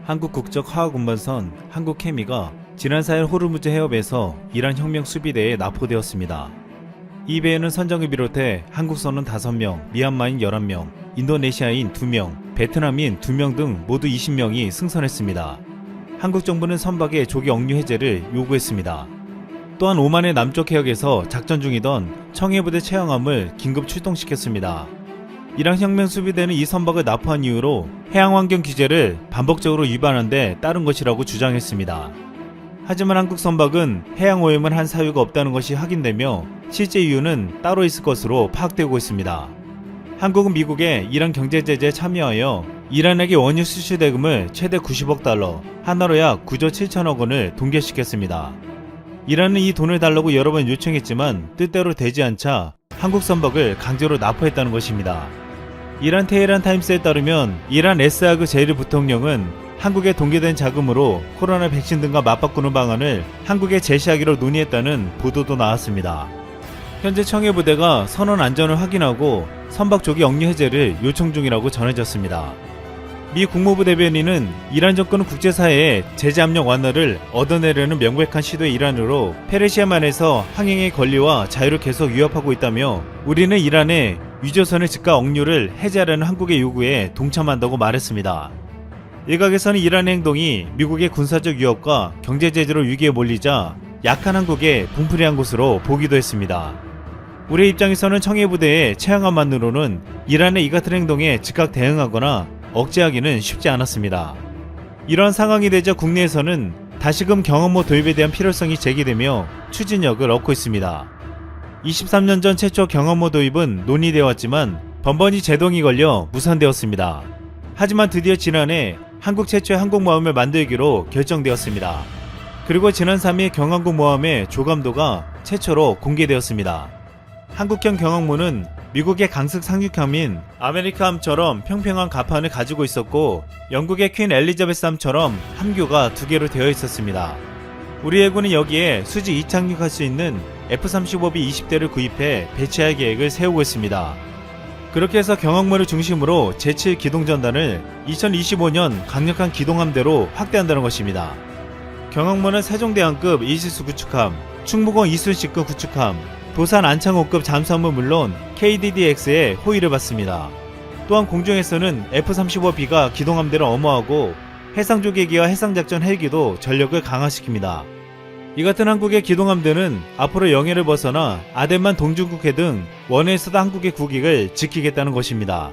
한국 국적 화학운반선 한국케미가 지난 4일 호르무즈 해협에서 이란 혁명 수비대에 납포되었습니다. 이 배에는 선장을 비롯해 한국선은 5명, 미얀마인 11명, 인도네시아인 2명, 베트남인 2명 등 모두 20명이 승선했습니다. 한국 정부는 선박의 조기 억류 해제를 요구했습니다. 또한 오만의 남쪽 해역에서 작전 중이던 청해부대 최양함을 긴급 출동시켰습니다. 이란 혁명 수비대는 이 선박을 납포한 이유로 해양환경 규제를 반복적으로 위반한 데 따른 것이라고 주장했습니다. 하지만 한국 선박은 해양 오염을 한 사유가 없다는 것이 확인되며 실제 이유는 따로 있을 것으로 파악되고 있습니다. 한국은 미국의 이란 경제 제재에 참여하여 이란에게 원유 수출 대금을 최대 90억 달러, 하나로 약 9조 7천억 원을 동결시켰습니다. 이란은 이 돈을 달라고 여러 번 요청했지만 뜻대로 되지 않자 한국 선박을 강제로 납포했다는 것입니다. 이란 테헤란 타임스에 따르면 이란 에스아그 제일 부통령은 한국에 동계된 자금으로 코로나 백신 등과 맞바꾸는 방안을 한국에 제시하기로 논의했다는 보도도 나왔습니다. 현재 청해부대가 선원 안전을 확인하고 선박 조기 억류 해제를 요청 중이라고 전해졌습니다. 미 국무부 대변인은 이란 정권은 국제사회의 제재 압력 완화를 얻어내려는 명백한 시도의 일환으로 페르시아만에서 항행의 권리와 자유를 계속 위협하고 있다며 우리는 이란의 유조선의 즉각 억류를 해제하려는 한국의 요구에 동참한다고 말했습니다. 일각에서는 이란의 행동이 미국의 군사적 위협과 경제 제재로 위기에 몰리자 약한 한국에 분풀이한 것으로 보기도 했습니다. 우리의 입장에서는 청해부대의 최양함만으로는 이란의 이 같은 행동에 즉각 대응하거나 억제하기는 쉽지 않았습니다. 이러한 상황이 되자 국내에서는 다시금 경험모 도입에 대한 필요성이 제기되며 추진력을 얻고 있습니다. 23년 전 최초 경험모 도입은 논의되어 왔지만 번번이 제동이 걸려 무산되었습니다. 하지만 드디어 지난해 한국 최초의 항공모함을 만들기로 결정되었습니다. 그리고 지난 3일 경항공 모함의 조감도가 최초로 공개되었습니다. 한국형 경항모는 미국의 강습 상륙함인 아메리카함처럼 평평한 갑판을 가지고 있었고 영국의 퀸 엘리자베스함처럼 함교가 2개로 되어 있었습니다. 우리 해군은 여기에 수직 이착륙할 수 있는 F-35B 20대를 구입해 배치할 계획을 세우고 있습니다. 그렇게 해서 경항모를 중심으로 제7 기동전단을 2025년 강력한 기동함대로 확대한다는 것입니다. 경항모는 세종대왕급 이시스 구축함, 충무공 이순신급 구축함, 도산 안창호급 잠수함은 물론 KDDX의 호위를 받습니다. 또한 공중에서는 F-35B가 기동함대로 엄호하고 해상조개기와 해상작전 헬기도 전력을 강화시킵니다. 이 같은 한국의 기동함대는 앞으로 영해를 벗어나 아덴만 동중국해 등 원해에서도 한국의 국익을 지키겠다는 것입니다.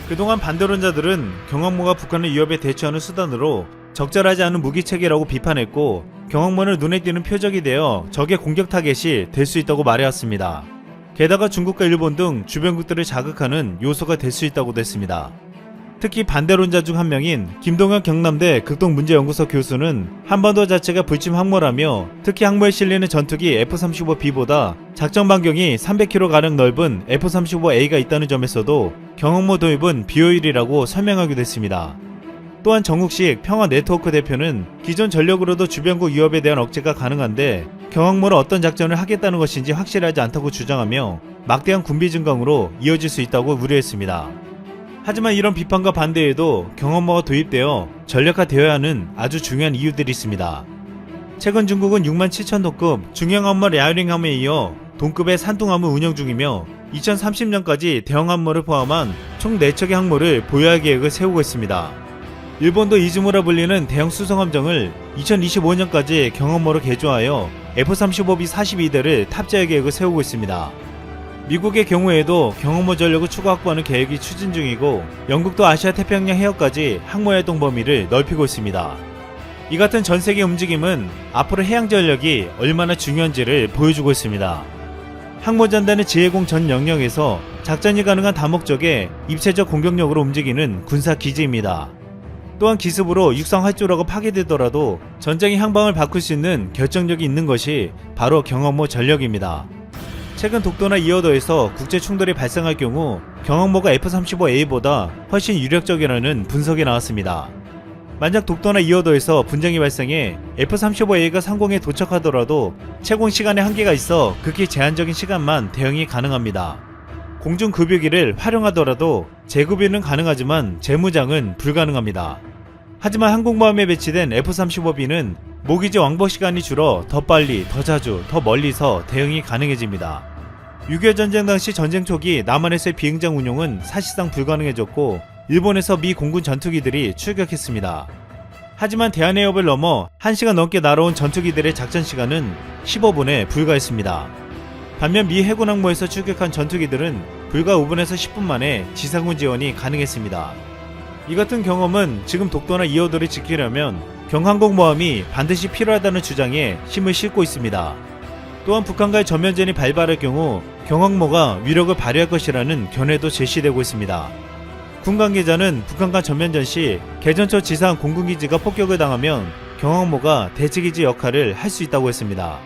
그동안 반대론자들은 경항모가 북한의 위협에 대처하는 수단으로 적절하지 않은 무기체계라고 비판했고 경항모는 눈에 띄는 표적이 되어 적의 공격 타겟이 될 수 있다고 말해왔습니다. 게다가 중국과 일본 등 주변국들을 자극하는 요소가 될 수 있다고도 했습니다. 특히 반대론자 중 한 명인 김동현 경남대 극동문제연구소 교수는 한반도 자체가 불침 항모라며 특히 항모에 실리는 전투기 F-35B보다 작전 반경이 300km가량 넓은 F-35A가 있다는 점에서도 경항모 도입은 비효율이라고 설명하기도 했습니다. 또한 정욱식 평화네트워크 대표는 기존 전력으로도 주변국 위협에 대한 억제가 가능한데 경항모로 어떤 작전을 하겠다는 것인지 확실하지 않다고 주장하며 막대한 군비 증강으로 이어질 수 있다고 우려했습니다. 하지만 이런 비판과 반대에도 경항모가 도입되어 전력화되어야 하는 아주 중요한 이유들이 있습니다. 최근 중국은 67,000톤급 중형함모 랴오링함에 이어 동급의 산둥함을 운영 중이며 2030년까지 대형함모를 포함한 총 4척의 항모를 보유할 계획을 세우고 있습니다. 일본도 이즈모라 불리는 대형 수송함정을 2025년까지 경항모로 개조하여 F-35B 42대를 탑재할 계획을 세우고 있습니다. 미국의 경우에도 경항모 전력을 추가 확보하는 계획이 추진 중이고 영국도 아시아 태평양 해역까지 항모 활동 범위를 넓히고 있습니다. 이 같은 전세계 움직임은 앞으로 해양 전력이 얼마나 중요한지를 보여주고 있습니다. 항모전단의 지해공 전 영역에서 작전이 가능한 다목적의 입체적 공격력으로 움직이는 군사기지입니다. 또한 기습으로 육상 활주로가 파괴되더라도 전쟁의 향방을 바꿀 수 있는 결정력이 있는 것이 바로 경항모 전력입니다. 최근 독도나 이어도에서 국제 충돌이 발생할 경우 경항모가 F-35A보다 훨씬 유력적이라는 분석이 나왔습니다. 만약 독도나 이어도에서 분쟁이 발생해 F-35A가 상공에 도착하더라도 채공 시간에 한계가 있어 극히 제한적인 시간만 대응이 가능합니다. 공중급유기를 활용하더라도 재급유는 가능하지만 재무장은 불가능합니다. 하지만 항공모함에 배치된 F-35B는 모기지 왕복 시간이 줄어 더 빨리, 더 자주, 더 멀리서 대응이 가능해집니다. 6.25 전쟁 당시 전쟁 초기 남한에서의 비행장 운용은 사실상 불가능해졌고 일본에서 미 공군 전투기들이 출격했습니다. 하지만 대한해협을 넘어 1시간 넘게 날아온 전투기들의 작전 시간은 15분에 불과했습니다. 반면 미 해군 항모에서 출격한 전투기들은 불과 5분에서 10분 만에 지상군 지원이 가능했습니다. 이 같은 경험은 지금 독도나 이어도를 지키려면 경항공모함이 반드시 필요하다는 주장에 힘을 싣고 있습니다. 또한 북한과의 전면전이 발발할 경우 경항모가 위력을 발휘할 것이라는 견해도 제시되고 있습니다. 군 관계자는 북한과 전면전 시 개전초 지상 공군기지가 폭격을 당하면 경항모가 대치기지 역할을 할 수 있다고 했습니다.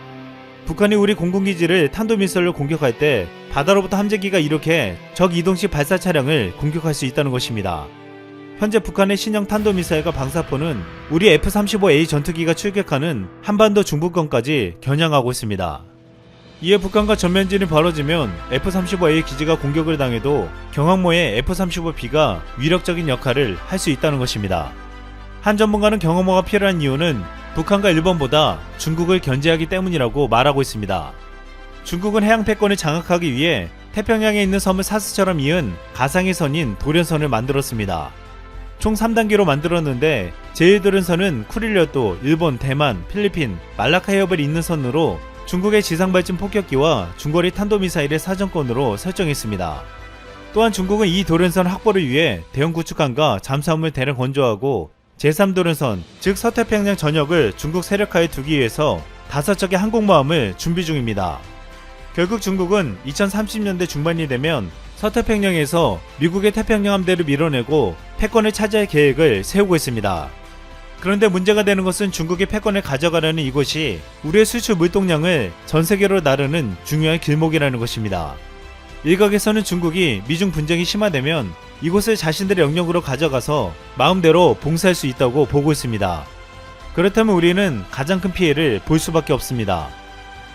북한이 우리 공군기지를 탄도미사일로 공격할 때 바다로부터 함재기가 이륙해 적 이동식 발사 차량을 공격할 수 있다는 것입니다. 현재 북한의 신형 탄도미사일과 방사포는 우리 F-35A 전투기가 출격하는 한반도 중부권까지 겨냥하고 있습니다. 이에 북한과 전면전이 벌어지면 F-35A 기지가 공격을 당해도 경항모의 F-35B가 위력적인 역할을 할 수 있다는 것입니다. 한 전문가는 경항모가 필요한 이유는 북한과 일본보다 중국을 견제하기 때문이라고 말하고 있습니다. 중국은 해양 패권을 장악하기 위해 태평양에 있는 섬을 사슬처럼 이은 가상의 선인 도련선을 만들었습니다. 총 3단계로 만들었는데 제1도련선은 쿠릴려도, 일본, 대만, 필리핀, 말라카 해협을 잇는 선으로 중국의 지상발진 폭격기와 중거리 탄도미사일의 사정권으로 설정했습니다. 또한 중국은 이 도련선 확보를 위해 대형 구축함과 잠수함을 대량 건조하고 제3도련선, 즉 서태평양 전역을 중국 세력하에 두기 위해서 5척의 항공모함을 준비 중입니다. 결국 중국은 2030년대 중반이 되면 서태평양에서 미국의 태평양 함대를 밀어내고 패권을 차지할 계획을 세우고 있습니다. 그런데 문제가 되는 것은 중국의 패권을 가져가려는 이곳이 우리의 수출 물동량을 전 세계로 나르는 중요한 길목이라는 것입니다. 일각에서는 중국이 미중 분쟁이 심화되면 이곳을 자신들의 영역으로 가져가서 마음대로 봉쇄할 수 있다고 보고 있습니다. 그렇다면 우리는 가장 큰 피해를 볼 수밖에 없습니다.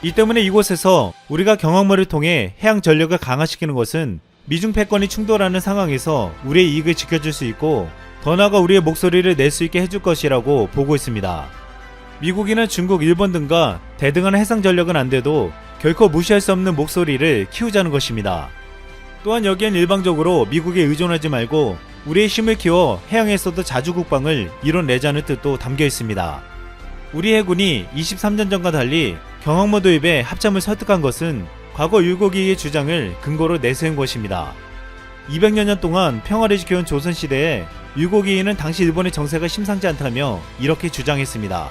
이 때문에 이곳에서 우리가 경항모를 통해 해양 전력을 강화시키는 것은 미중 패권이 충돌하는 상황에서 우리의 이익을 지켜줄 수 있고 더 나아가 우리의 목소리를 낼 수 있게 해줄 것이라고 보고 있습니다. 미국이나 중국, 일본 등과 대등한 해상 전력은 안 돼도 결코 무시할 수 없는 목소리를 키우자는 것입니다. 또한 여기엔 일방적으로 미국에 의존하지 말고 우리의 힘을 키워 해양에서도 자주국방을 이뤄내자는 뜻도 담겨 있습니다. 우리 해군이 23년 전과 달리 경항모 도입에 합참을 설득한 것은 과거 율곡이의 주장을 근거로 내세운 것입니다. 200여 년 동안 평화를 지켜온 조선시대에 율곡이는 당시 일본의 정세가 심상치 않다며 이렇게 주장했습니다.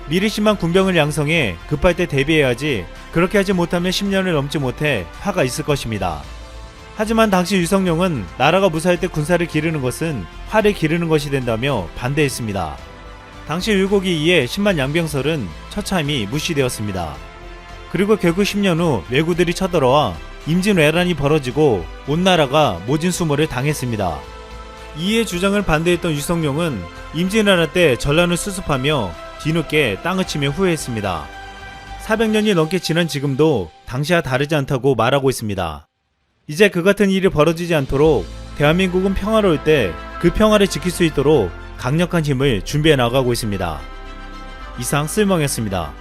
미리 심한 군병을 양성해 급할 때 대비해야지 그렇게 하지 못하면 10년을 넘지 못해 화가 있을 것입니다. 하지만 당시 유성룡은 나라가 무사할 때 군사를 기르는 것은 화를 기르는 것이 된다며 반대했습니다. 당시 율곡이 이에 10만 양병설은 처참히 무시되었습니다. 그리고 결국 10년 후 왜구들이 쳐들어와 임진왜란이 벌어지고 온 나라가 모진수모를 당했습니다. 이의 주장을 반대했던 유성룡은 임진왜란 때 전란을 수습하며 뒤늦게 땅을 치며 후회했습니다. 400년이 넘게 지난 지금도 당시와 다르지 않다고 말하고 있습니다. 이제 그 같은 일이 벌어지지 않도록 대한민국은 평화로울 때 그 평화를 지킬 수 있도록 강력한 힘을 준비해 나가고 있습니다. 이상 쓸멍이었습니다.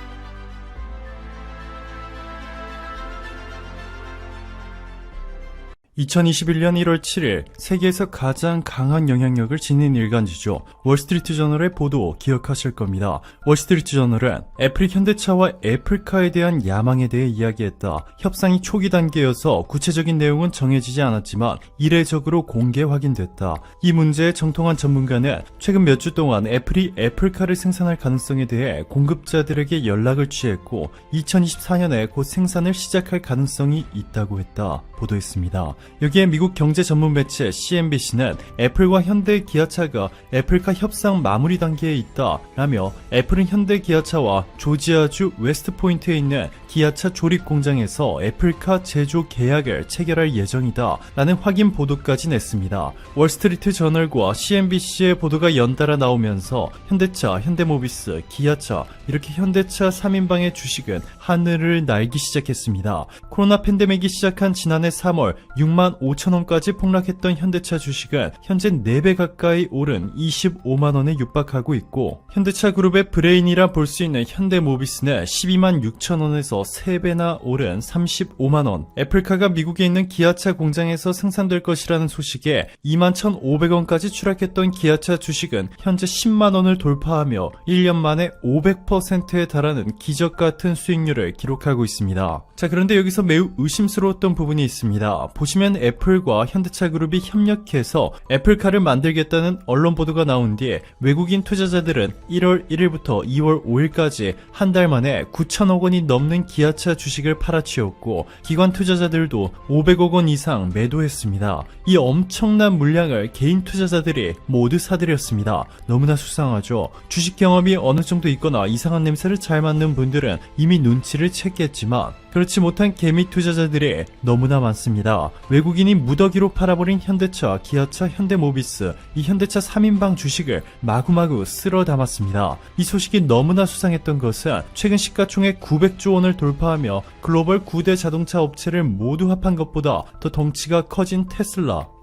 2021년 1월 7일 세계에서 가장 강한 영향력을 지닌 일간지죠. 월스트리트저널의 보도 기억하실 겁니다. 월스트리트저널은 애플 현대차와 애플카에 대한 야망에 대해 이야기했다. 협상이 초기 단계여서 구체적인 내용은 정해지지 않았지만 이례적으로 공개 확인됐다. 이 문제에 정통한 전문가는 최근 몇 주 동안 애플이 애플카를 생산할 가능성에 대해 공급자들에게 연락을 취했고 2024년에 곧 생산을 시작할 가능성이 있다고 했다. 보도했습니다. 여기에 미국 경제 전문 매체 CNBC는 애플과 현대 기아차가 애플카 협상 마무리 단계에 있다 라며 애플은 현대 기아차와 조지아주 웨스트포인트에 있는 기아차 조립 공장에서 애플카 제조 계약을 체결할 예정이다 라는 확인 보도까지 냈습니다. 월스트리트 저널과 CNBC의 보도가 연달아 나오면서 현대차, 현대모비스, 기아차 이렇게 현대차 3인방의 주식은 하늘을 날기 시작했습니다. 코로나 팬데믹이 시작한 지난해 3월 6만 6만 5천원까지 폭락했던 현대차 주식은 현재 4배 가까이 오른 25만원에 육박하고 있고, 현대차 그룹의 브레인이라 볼 수 있는 현대모비스는 12만 6천원에서 3배나 오른 35만원, 애플카가 미국에 있는 기아차 공장에서 생산될 것이라는 소식에 2만 1,500원까지 추락했던 기아차 주식은 현재 10만원을 돌파하며 1년 만에 500%에 달하는 기적 같은 수익률을 기록하고 있습니다. 자, 그런데 여기서 매우 의심스러웠던 부분이 있습니다. 보시면 애플과 현대차 그룹이 협력해서 애플카를 만들겠다는 언론 보도가 나온 뒤에 외국인 투자자들은 1월 1일부터 2월 5일까지 한 달 만에 9천억 원이 넘는 기아차 주식을 팔아치웠고, 기관 투자자들도 500억 원 이상 매도했습니다. 이 엄청난 물량을 개인 투자자들이 모두 사들였습니다. 너무나 수상하죠. 주식 경험이 어느 정도 있거나 이상한 냄새를 잘 맡는 분들은 이미 눈치를 챘겠지만, 그렇지 못한 개미 투자자들이 너무나 많습니다. 외국인이 무더기로 팔아버린 현대차, 기아차, 현대모비스, 이 현대차 3인방 주식을 마구마구 쓸어 담았습니다. 이 소식이 너무나 수상했던 것은 최근 시가총액 900조 원을 돌파하며 글로벌 9대 자동차 업체를 모두 합한 것보다 더 덩치가 커진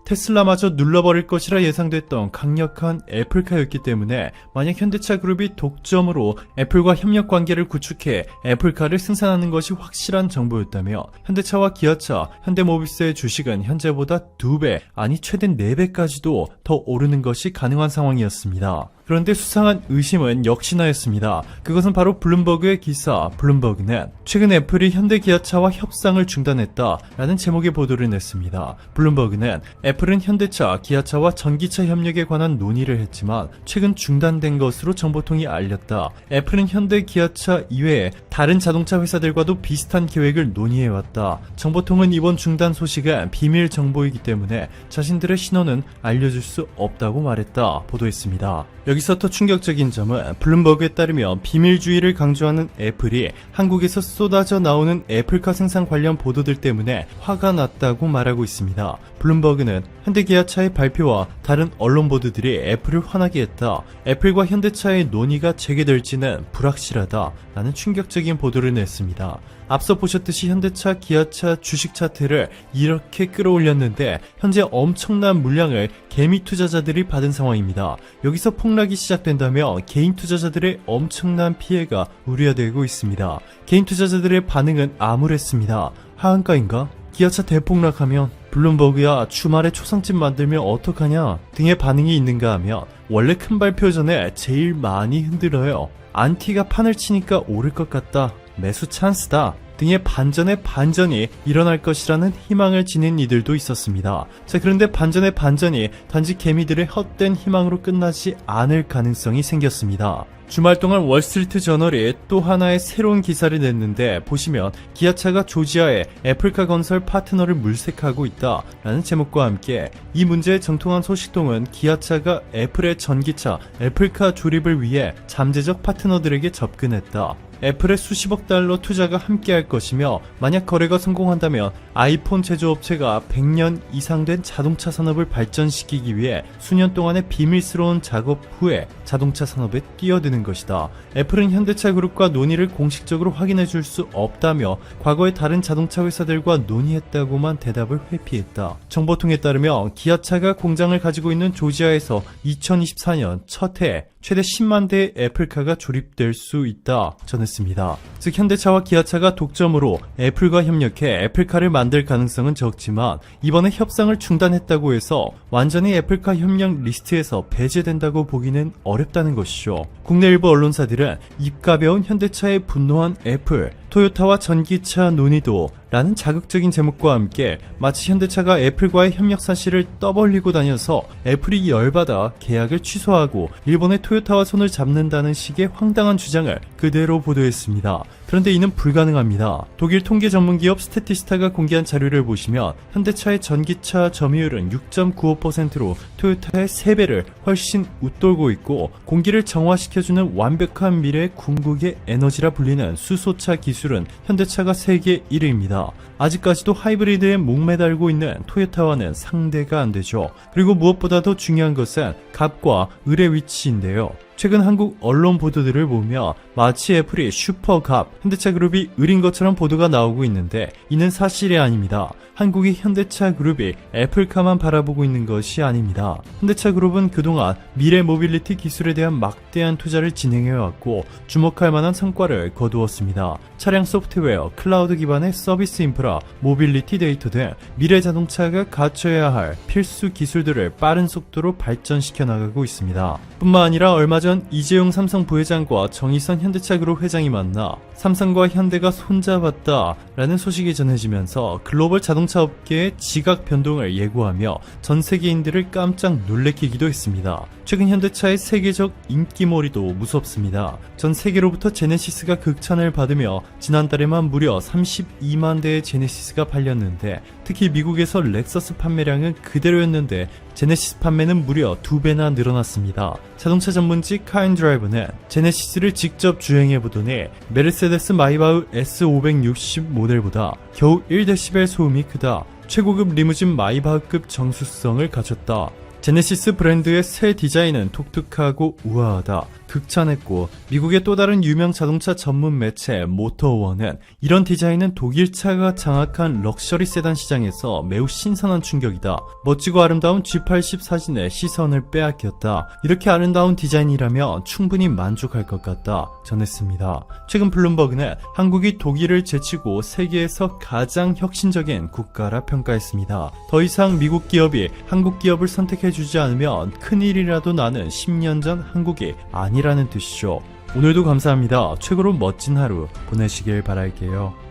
테슬라마저 눌러버릴 것이라 예상됐던 강력한 애플카였기 때문에, 만약 현대차 그룹이 독점으로 애플과 협력 관계를 구축해 애플카를 생산하는 것이 확실한 정보였다며 현대차와 기아차, 현대모비스의 주식은 현재보다 2배, 아니 최대 4배까지도 더 오르는 것이 가능한 상황이었습니다. 그런데 수상한 의심은 역시나였습니다. 그것은 바로 블룸버그의 기사. 블룸버그는 최근 애플이 현대기아차와 협상을 중단했다라는 제목의 보도를 냈습니다. 블룸버그는 애플은 현대차, 기아차와 전기차 협력에 관한 논의를 했지만 최근 중단된 것으로 정보통이 알렸다. 애플은 현대, 기아차 이외에 다른 자동차 회사들과도 비슷한 계획을 논의해왔다. 정보통은 이번 중단 소식은 비밀 정보이기 때문에 자신들의 신원은 알려줄 수 없다고 말했다. 보도했습니다. 여기서 더 충격적인 점은 블룸버그에 따르면 비밀주의를 강조하는 애플이 한국에서 쏟아져 나오는 애플카 생산 관련 보도들 때문에 화가 났다고 말하고 있습니다. 블룸버그는 현대기아차의 발표와 다른 언론 보도들이 애플을 화나게 했다. 애플과 현대차의 논의가 재개될지는 불확실하다. 라는 충격적인 보도를 냈습니다. 앞서 보셨듯이 현대차, 기아차 주식 차트를 이렇게 끌어올렸는데 현재 엄청난 물량을 개미 투자자들이 받은 상황입니다. 여기서 폭락이 시작된다면 개인 투자자들의 엄청난 피해가 우려되고 있습니다. 개인 투자자들의 반응은 암울했습니다. 하한가인가? 기아차 대폭락하면 블룸버그야 주말에 초상집 만들면 어떡하냐 등의 반응이 있는가 하면, 원래 큰 발표 전에 제일 많이 흔들어요. 안티가 판을 치니까 오를 것 같다. 매수 찬스다. 등의 반전의 반전이 일어날 것이라는 희망을 지닌 이들도 있었습니다. 자, 그런데 반전의 반전이 단지 개미들의 헛된 희망으로 끝나지 않을 가능성이 생겼습니다. 주말 동안 월스트리트 저널이 또 하나의 새로운 기사를 냈는데, 보시면 기아차가 조지아에 애플카 건설 파트너를 물색하고 있다 라는 제목과 함께 이 문제의 정통한 소식통은 기아차가 애플의 전기차 애플카 조립을 위해 잠재적 파트너들에게 접근했다. 애플의 수십억 달러 투자가 함께할 것이며, 만약 거래가 성공한다면 아이폰 제조업체가 100년 이상 된 자동차 산업을 발전시키기 위해 수년 동안의 비밀스러운 작업 후에 자동차 산업에 뛰어드는 것이다. 애플은 현대차 그룹과 논의를 공식적으로 확인해 줄 수 없다며 과거에 다른 자동차 회사들과 논의했다고만 대답을 회피했다. 정보통에 따르면 기아차가 공장을 가지고 있는 조지아에서 2024년 첫 해 최대 10만 대의 애플카가 조립될 수 있다 전했습니다. 즉 현대차와 기아차가 독점으로 애플과 협력해 애플카를 만들 가능성은 적지만, 이번에 협상을 중단했다고 해서 완전히 애플카 협력 리스트에서 배제된다고 보기는 어렵다는 것이죠. 국내 일부 언론사들은 입 가벼운 현대차에 분노한 애플, 토요타와 전기차 논의도 라는 자극적인 제목과 함께 마치 현대차가 애플과의 협력 사실을 떠벌리고 다녀서 애플이 열받아 계약을 취소하고 일본의 토요타와 손을 잡는다는 식의 황당한 주장을 그대로 보도했습니다. 그런데 이는 불가능합니다. 독일 통계 전문기업 스태티스타가 공개한 자료를 보시면 현대차의 전기차 점유율은 6.95%로 토요타의 3배를 훨씬 웃돌고 있고, 공기를 정화시켜주는 완벽한 미래의 궁극의 에너지라 불리는 수소차 기술은 현대차가 세계 1위입니다. 아직까지도 하이브리드에 목매달고 있는 토요타와는 상대가 안 되죠. 그리고 무엇보다도 중요한 것은 갑과 을의 위치인데요. 최근 한국 언론 보도들을 보며 마치 애플이 슈퍼갑, 현대차 그룹이 을인 것처럼 보도가 나오고 있는데 이는 사실이 아닙니다. 한국이 현대차 그룹이 애플카만 바라보고 있는 것이 아닙니다. 현대차 그룹은 그동안 미래 모빌리티 기술에 대한 막대한 투자를 진행해왔고 주목할 만한 성과를 거두었습니다. 차량 소프트웨어, 클라우드 기반의 서비스 인프라, 모빌리티 데이터 등 미래 자동차가 갖춰야 할 필수 기술들을 빠른 속도로 발전시켜 나가고 있습니다. 뿐만 아니라 얼마 전 이재용 삼성 부회장과 정의선 현대차 그룹 회장이 만나 삼성과 현대가 손잡았다라는 소식이 전해지면서 글로벌 자동차 업계의 지각 변동을 예고하며 전 세계인들을 깜짝 놀래키기도 했습니다. 최근 현대차의 세계적 인기몰이도 무섭습니다. 전 세계로부터 제네시스가 극찬을 받으며 지난달에만 무려 32만 대의 제네시스가 팔렸는데 특히 미국에서 렉서스 판매량은 그대로였는데 제네시스 판매는 무려 2배나 늘어났습니다. 자동차 전문지 카인드라이브는 제네시스를 직접 주행해보더니 메르세데스 마이바흐 S560 모델보다 겨우 1dB 소음이 크다. 최고급 리무진 마이바흐급 정수성을 갖췄다. 제네시스 브랜드의 새 디자인은 독특하고 우아하다. 극찬했고 미국의 또 다른 유명 자동차 전문 매체 모터원은 이런 디자인은 독일차가 장악한 럭셔리 세단 시장에서 매우 신선한 충격이다. 멋지고 아름다운 G80 사진에 시선을 빼앗겼다. 이렇게 아름다운 디자인이라면 충분히 만족할 것 같다 전했습니다. 최근 블룸버그는 한국이 독일을 제치고 세계에서 가장 혁신적인 국가라 평가했습니다. 더 이상 미국 기업이 한국 기업을 선택해주지 않으면 큰일이라도 나는 10년 전 한국이 아니라는 뜻이죠. 오늘도 감사합니다. 최고로 멋진 하루 보내시길 바랄게요.